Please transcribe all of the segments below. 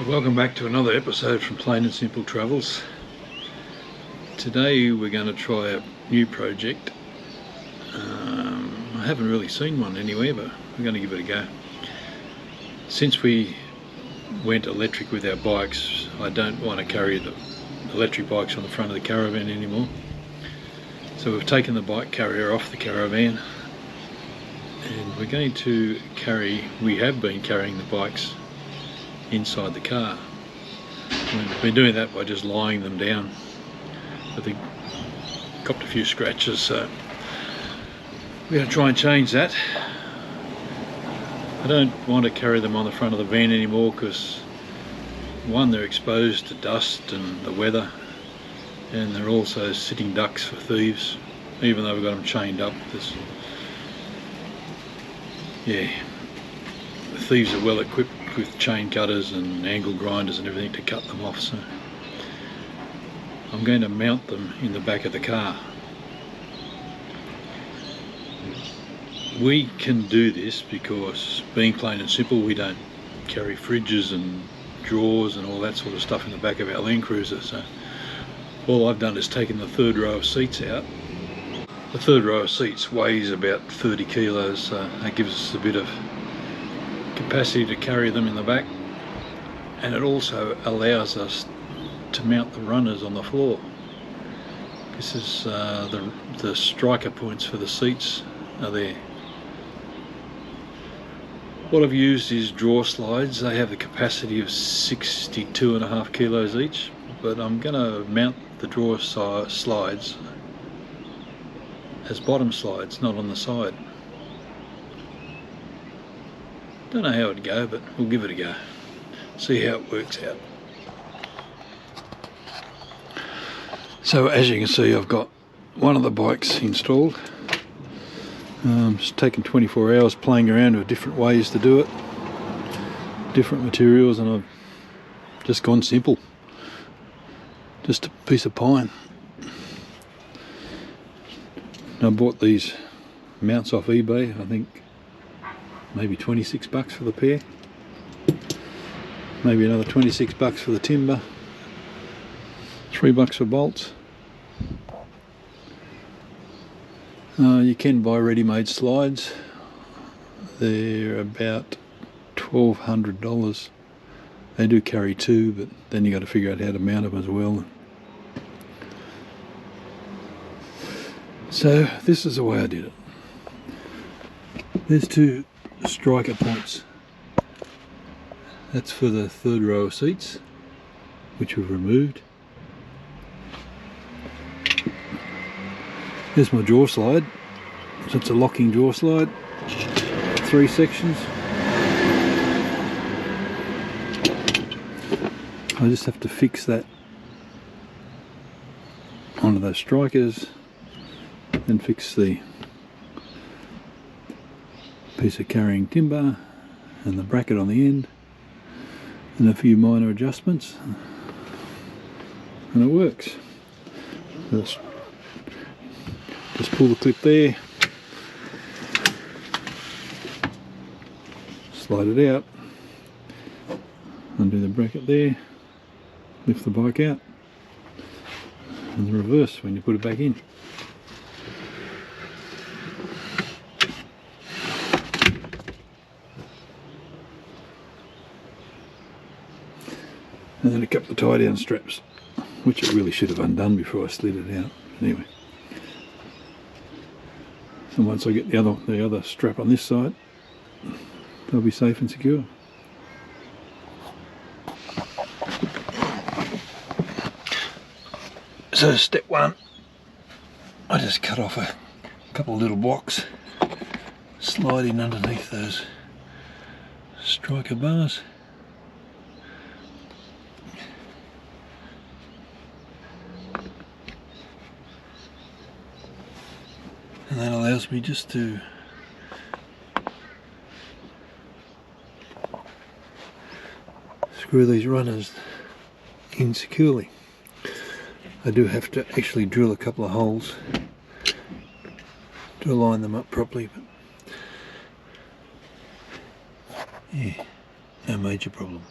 Welcome back to another episode from Plain and Simple Travels. Today we're going to try a new project. I haven't really seen one anywhere, but we're going to give it a go. Since we went electric with our bikes, I don't want to carry the electric bikes on the front of the caravan anymore. So we've taken the bike carrier off the caravan and we're going to we have been carrying the bikes inside the car. We've been doing that by just lying them down. I think copped a few scratches, so we're going to try and change that. I don't want to carry them on the front of the van anymore because one, they're exposed to dust and the weather, and they're also sitting ducks for thieves, even though we've got them chained up. The thieves are well equipped with chain cutters and angle grinders and everything to cut them off, so I'm going to mount them in the back of the car. We can do this because, being plain and simple, we don't carry fridges and drawers and all that sort of stuff in the back of our Land Cruiser, so all I've done is taken the third row of seats out. The third row of seats weighs about 30 kilos, so that gives us a bit of capacity to carry them in the back, and it also allows us to mount the runners on the floor. This is the striker points for the seats are there. What I've used is drawer slides. They have the capacity of 62.5 kilos each, but I'm going to mount the drawer slides as bottom slides, not on the side. Don't know how it'd go, but we'll give it a go. See how it works out. So as you can see, I've got one of the bikes installed. It's taken 24 hours playing around with different ways to do it, different materials, and I've just gone simple. Just a piece of pine. I bought these mounts off eBay, I think maybe 26 bucks for the pair, maybe another 26 bucks for the timber, $3 for bolts. You can buy ready-made slides. They're about $1,200. They do carry two, but then you got to figure out how to mount them as well. So this is the way I did it. There's two striker points. That's for the third row of seats, which we've removed. There's my drawer slide. So it's a locking drawer slide, 3 sections. I just have to fix that onto those strikers, then fix the piece of carrying timber and the bracket on the end, and a few minor adjustments, and it works. Just pull the clip there, slide it out, undo the bracket there, lift the bike out, and the reverse when you put it back in. And then a couple of tie-down straps, which I really should have undone before I slid it out. Anyway, and once I get the other strap on this side, they'll be safe and secure. So step one, I just cut off a couple of little blocks, slide in underneath those striker bars. And that allows me just to screw these runners in securely. I do have to actually drill a couple of holes to align them up properly, but yeah, no major problem.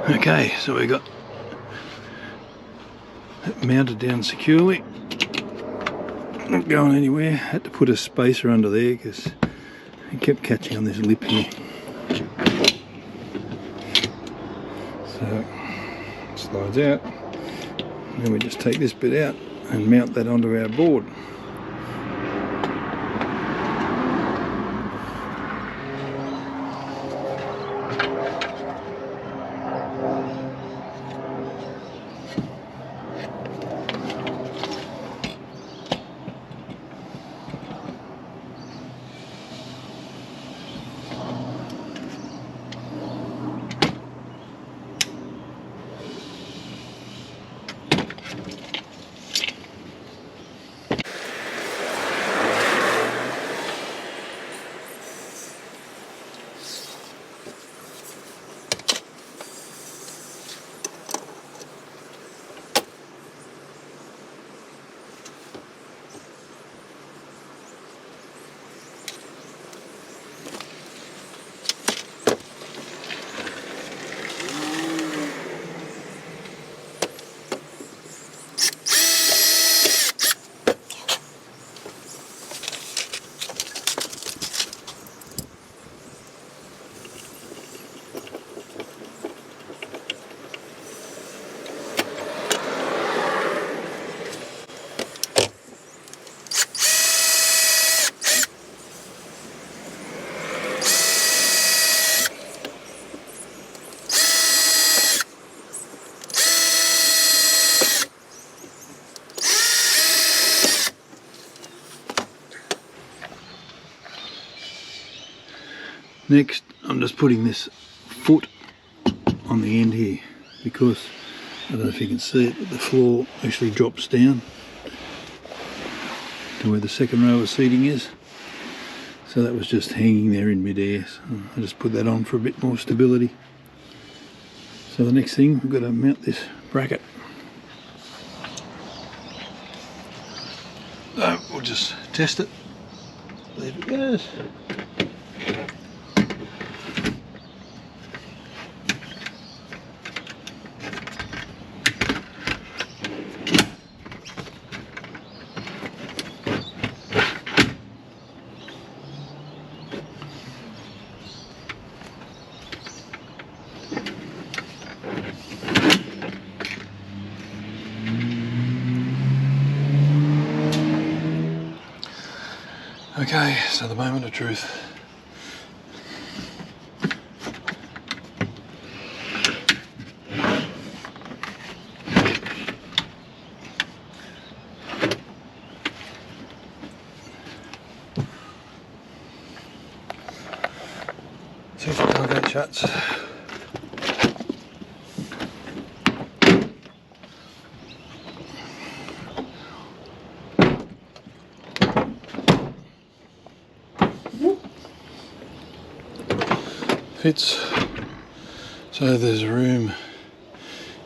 Okay, so we got it mounted down securely, not going anywhere. Had to put a spacer under there because it kept catching on this lip here. So it slides out, and then we just take this bit out and mount that onto our board. Next, I'm just putting this foot on the end here because, I don't know if you can see it, but the floor actually drops down to where the second row of seating is. So that was just hanging there in mid-air. So I just put that on for a bit more stability. So the next thing, we've got to mount this bracket. So we'll just test it. There it goes. Okay, so the moment of truth. See if the tailgate shuts. Fits. So there's a room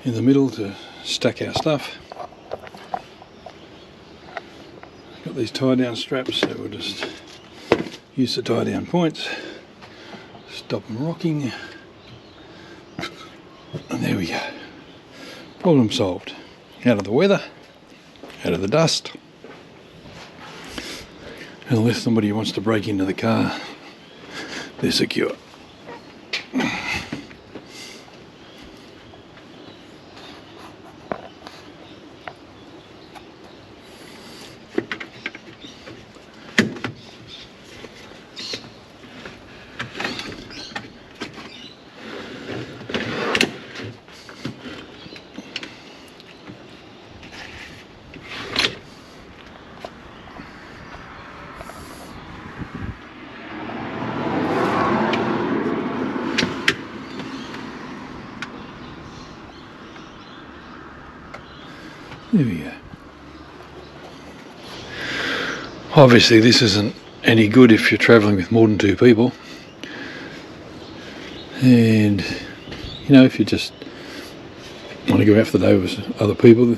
in the middle to stack our stuff. Got these tie down straps, so we'll just use the tie down points, stop them rocking, and there we go. Problem solved. Out of the weather, out of the dust, and unless somebody wants to break into the car, they're secure. There we go. Obviously this isn't any good if you're travelling with more than 2 people. And, you know, if you just want to go out for the day with other people,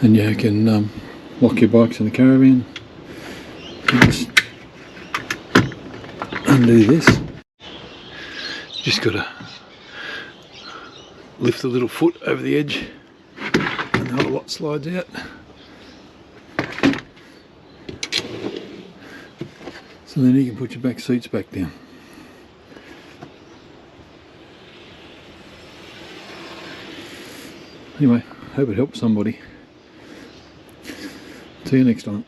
then you can lock your bikes in the caravan and just undo this. Just got to lift the little foot over the edge and the whole lot slides out. So then you can put your back seats back down. Anyway, hope it helps somebody. See you next time.